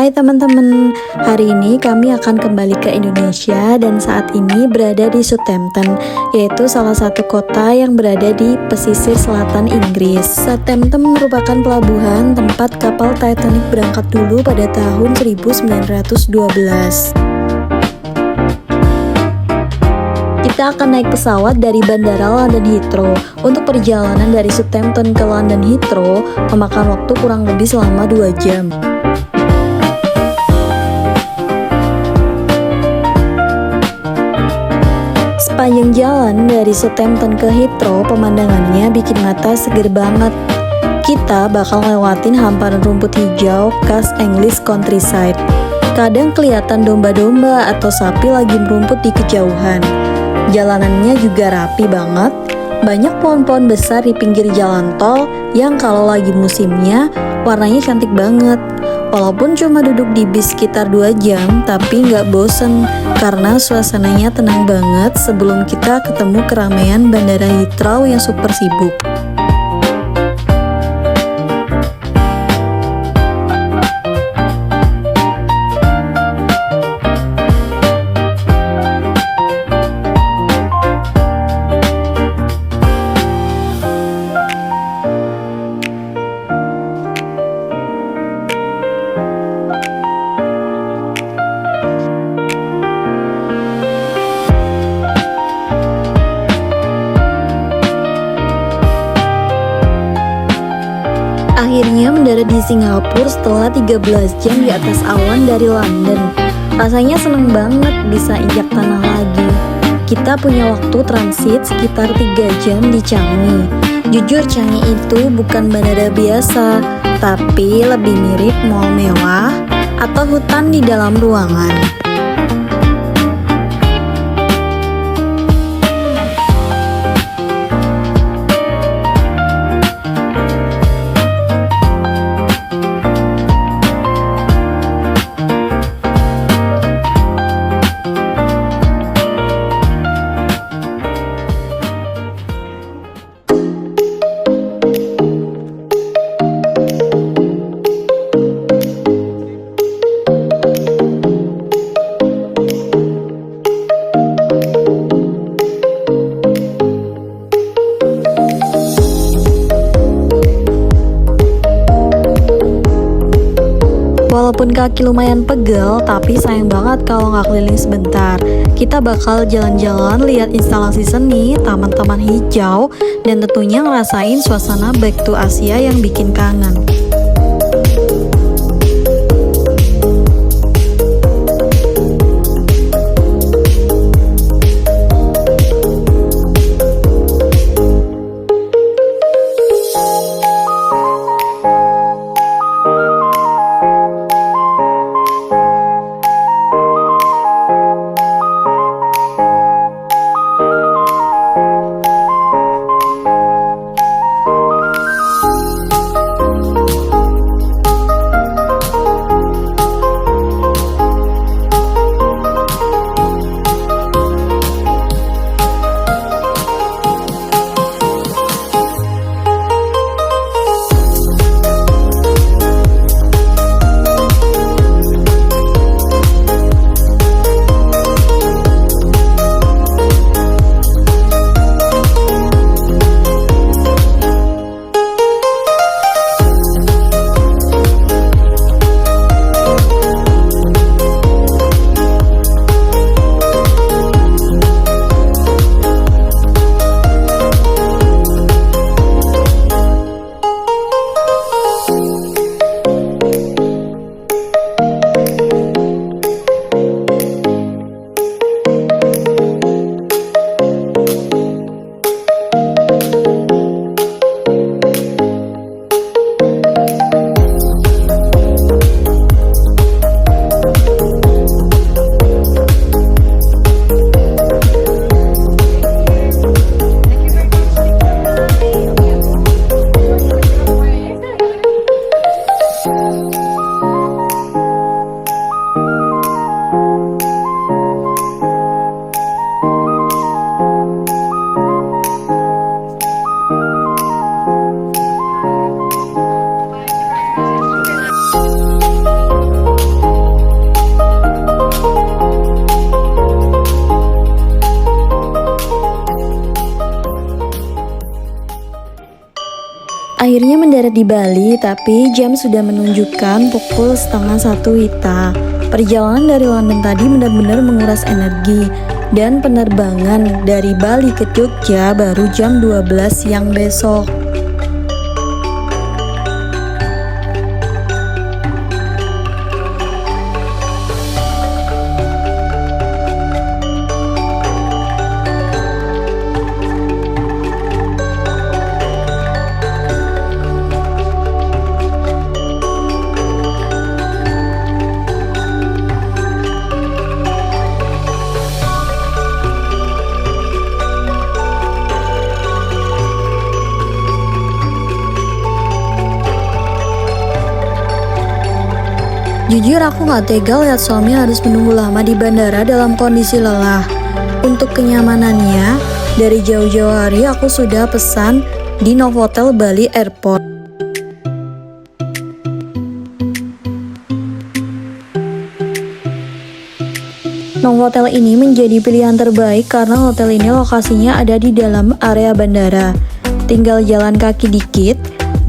Hai teman-teman, hari ini kami akan kembali ke Indonesia dan saat ini berada di Southampton, yaitu salah satu kota yang berada di pesisir selatan Inggris. Southampton merupakan pelabuhan tempat kapal Titanic berangkat dulu pada tahun 1912. Kita akan naik pesawat dari Bandara London Heathrow. Untuk perjalanan dari Southampton ke London Heathrow memakan waktu kurang lebih selama 2 jam. Sepanjang jalan dari Southampton ke Heathrow, pemandangannya bikin mata seger banget. Kita bakal lewatin hamparan rumput hijau khas English countryside. Kadang kelihatan domba-domba atau sapi lagi merumput di kejauhan. Jalanannya juga rapi banget. Banyak pohon-pohon besar di pinggir jalan tol yang kalau lagi musimnya warnanya cantik banget. Walaupun cuma duduk di bis sekitar 2 jam, tapi nggak bosen karena suasananya tenang banget sebelum kita ketemu keramaian Bandara Heathrow yang super sibuk. Akhirnya mendarat di Singapura setelah 13 jam di atas awan dari London. Rasanya seneng banget bisa injak tanah lagi. Kita punya waktu transit sekitar 3 jam di Changi. Jujur Changi itu bukan bandara biasa, tapi lebih mirip mall mewah atau hutan di dalam ruangan. Walaupun kaki lumayan pegel, tapi sayang banget kalau nggak keliling sebentar. Kita bakal jalan-jalan, lihat instalasi seni, taman-taman hijau, dan tentunya ngerasain suasana back to Asia yang bikin kangen. Akhirnya mendarat di Bali, tapi jam sudah menunjukkan pukul 12:30 WITA. Perjalanan dari London tadi benar-benar menguras energi, dan penerbangan dari Bali ke Jogja baru jam 12 siang besok. Jujur aku gak tega lihat suami harus menunggu lama di bandara dalam kondisi lelah. Untuk kenyamanannya, dari jauh-jauh hari aku sudah pesan di Novotel Bali Airport. Novotel ini menjadi pilihan terbaik karena hotel ini lokasinya ada di dalam area bandara. Tinggal jalan kaki dikit,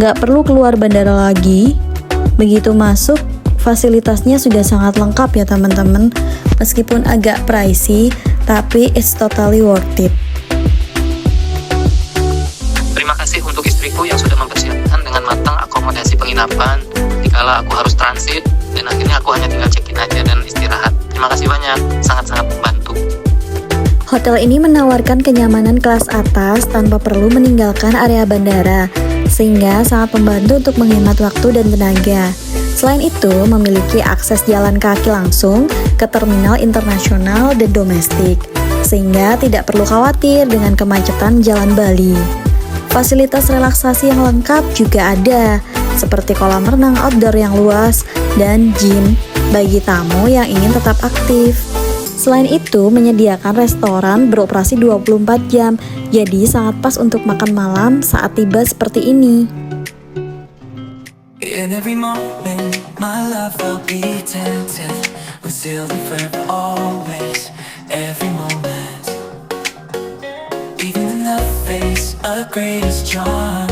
gak perlu keluar bandara lagi. Begitu masuk, fasilitasnya sudah sangat lengkap ya teman-teman. Meskipun agak pricey, tapi it's totally worth it. Terima kasih untuk istriku yang sudah mempersiapkan dengan matang akomodasi penginapan dikala aku harus transit, dan akhirnya aku hanya tinggal check-in aja dan istirahat. Terima kasih banyak, sangat-sangat membantu. Hotel ini menawarkan kenyamanan kelas atas tanpa perlu meninggalkan area bandara, sehingga sangat membantu untuk menghemat waktu dan tenaga. Selain itu, memiliki akses jalan kaki langsung ke terminal internasional dan domestik, sehingga tidak perlu khawatir dengan kemacetan jalan Bali. Fasilitas relaksasi yang lengkap juga ada, seperti kolam renang outdoor yang luas dan gym bagi tamu yang ingin tetap aktif. Selain itu, menyediakan restoran beroperasi 24 jam, jadi sangat pas untuk makan malam saat tiba seperti ini. In every moment, my love will be tempted. We're still forever, always, every moment. Even in the face of greatest charm,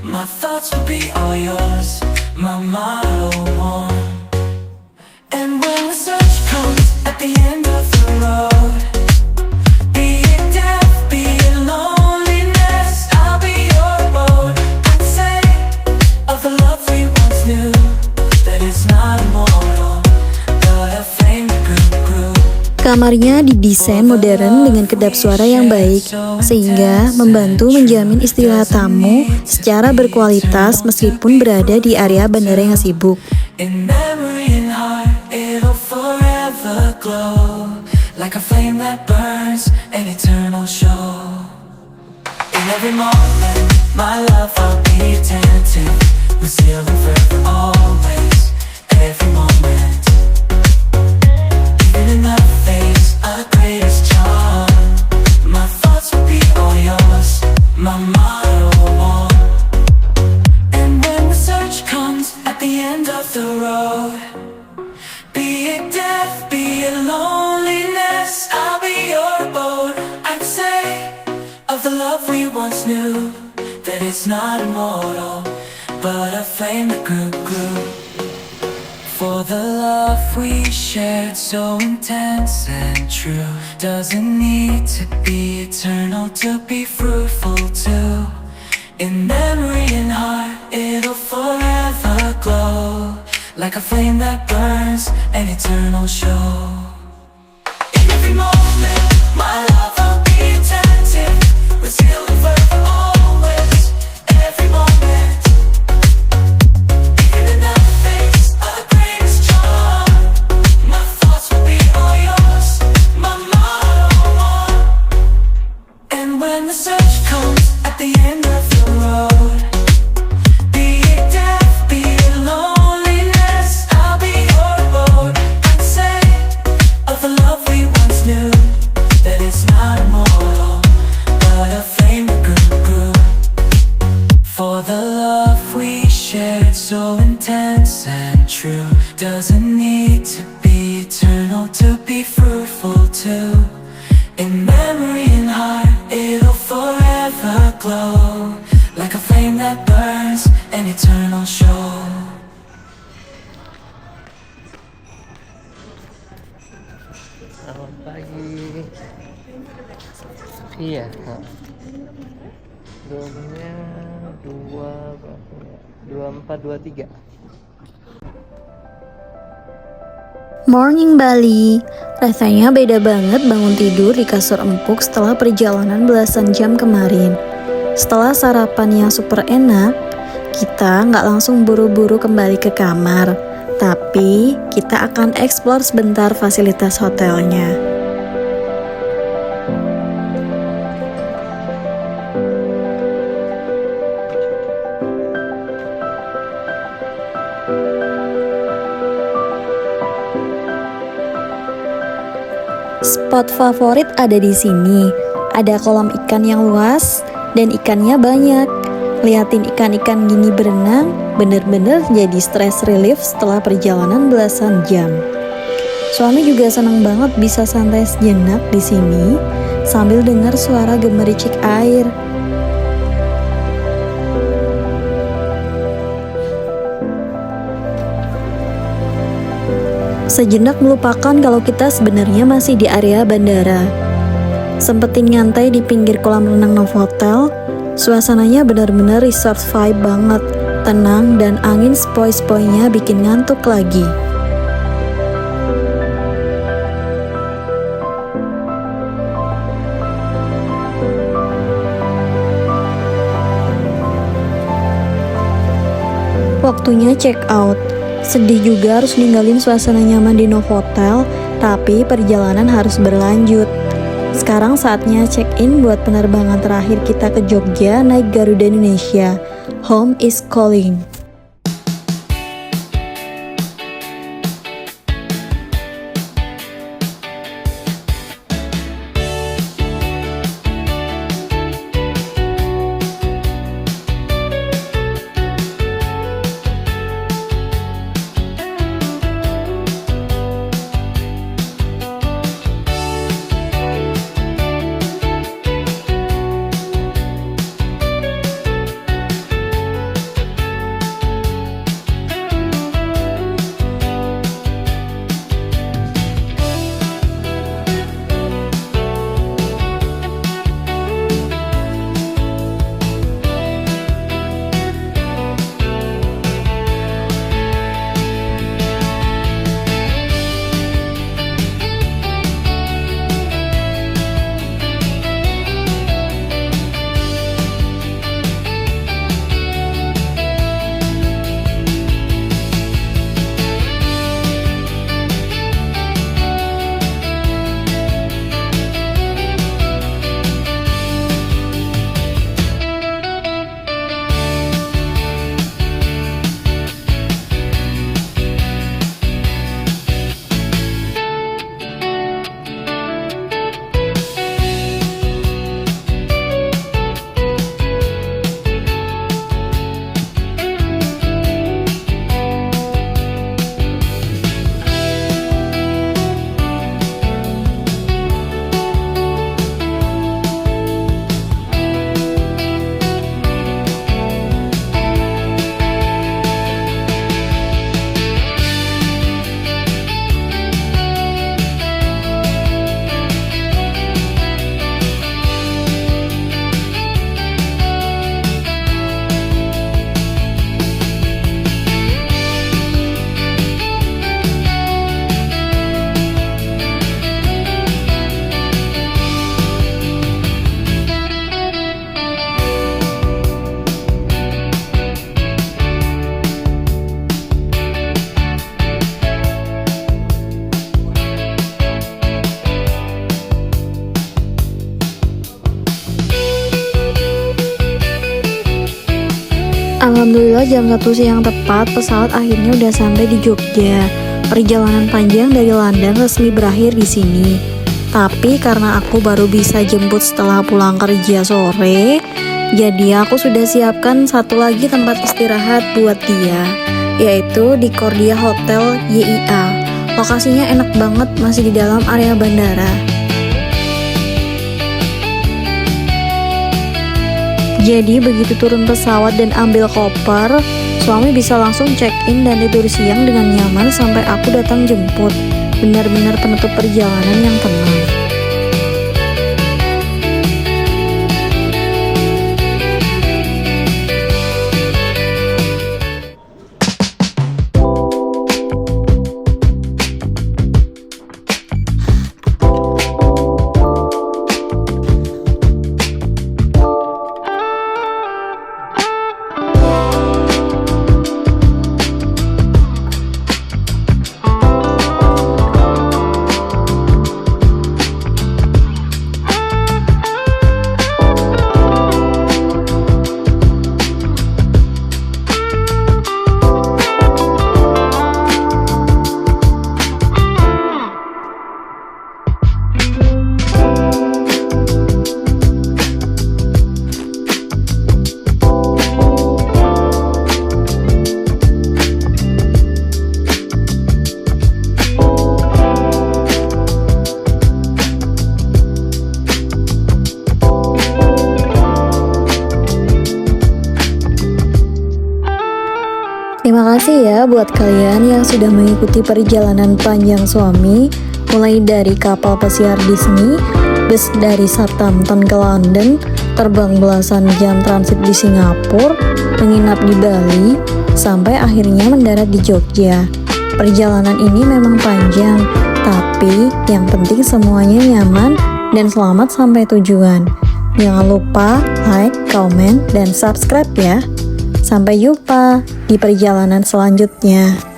my thoughts will be all yours, my motto one. And when the search comes at the end of the road, be it death, be it loneliness, I'll be your boat. I'd say of the love we once knew, that it's not immortal, but a flame that grew. Kamarnya didesain modern dengan kedap suara yang baik, sehingga membantu menjamin istirahat tamu secara berkualitas meskipun berada di area bandara yang sibuk. In memory and heart, it'll forever glow, like a flame that burns, an eternal show. In every moment, my love I'll be attentive. We're still forever, always, every moment. Even in the face of greatest charm, my thoughts will be all yours, my motto one. And when the search comes at the end of the road, be it death, be it loneliness, I'll be your boat. I'd say of the love we once knew, that it's not immortal, but a flame that grew. For the love we shared, so intense and true, doesn't need to be eternal to be fruitful too. In memory and heart, it'll forever glow, like a flame that burns, an eternal show. In every moment, my love will be attentive. We're still forever, always, every moment. Even in the face of the greatest charm, my thoughts will be all yours, my motto one. And when the search comes at the end of the road, be it death, be it loneliness, I'll be your boat. I'd say of the love we once knew, that it's not immortal, but a flame that grew. For the love we shared, so intense and true, doesn't need to be eternal to be fruitful too. In memory and heart, it'll forever glow, like a flame that burns, eternal show. Selamat pagi. Iya. Domnya 2423. Morning Bali. Rasanya beda banget bangun tidur di kasur empuk setelah perjalanan belasan jam kemarin. Setelah sarapan yang super enak, kita nggak langsung buru-buru kembali ke kamar, tapi kita akan eksplor sebentar fasilitas hotelnya. Spot favorit ada di sini. Ada kolam ikan yang luas dan ikannya banyak. Liatin ikan-ikan gini berenang bener-bener jadi stress relief setelah perjalanan belasan jam. Suami juga senang banget bisa santai sejenak di sini sambil dengar suara gemericik air. Sejenak melupakan kalau kita sebenarnya masih di area bandara. Sempetin nyantai di pinggir kolam renang Novotel. Suasananya benar-benar resort vibe banget. Tenang dan angin sepoi-sepoinya bikin ngantuk lagi. Waktunya check out. Sedih juga harus ninggalin suasana nyaman di Novotel, tapi perjalanan harus berlanjut. Sekarang saatnya check-in buat penerbangan terakhir kita ke Jogja naik Garuda Indonesia. Home is calling. Alhamdulillah jam 1 siang tepat pesawat akhirnya udah sampai di Jogja. Perjalanan panjang dari London resmi berakhir di sini. Tapi karena aku baru bisa jemput setelah pulang kerja sore, jadi aku sudah siapkan satu lagi tempat istirahat buat dia, yaitu di Kordia Hotel YIA. Lokasinya enak banget, masih di dalam area bandara. Jadi begitu turun pesawat dan ambil koper, Suami bisa langsung check-in dan tidur siang dengan nyaman sampai aku datang jemput. Benar-benar penutup perjalanan yang tenang. Terima kasih ya buat kalian yang sudah mengikuti perjalanan panjang suami, mulai dari kapal pesiar Disney, bus dari Southampton ke London, terbang belasan jam transit di Singapura, menginap di Bali, sampai akhirnya mendarat di Jogja. Perjalanan ini memang panjang, tapi yang penting semuanya nyaman dan selamat sampai tujuan. Jangan lupa like, comment, dan subscribe ya. Sampai jumpa di perjalanan selanjutnya.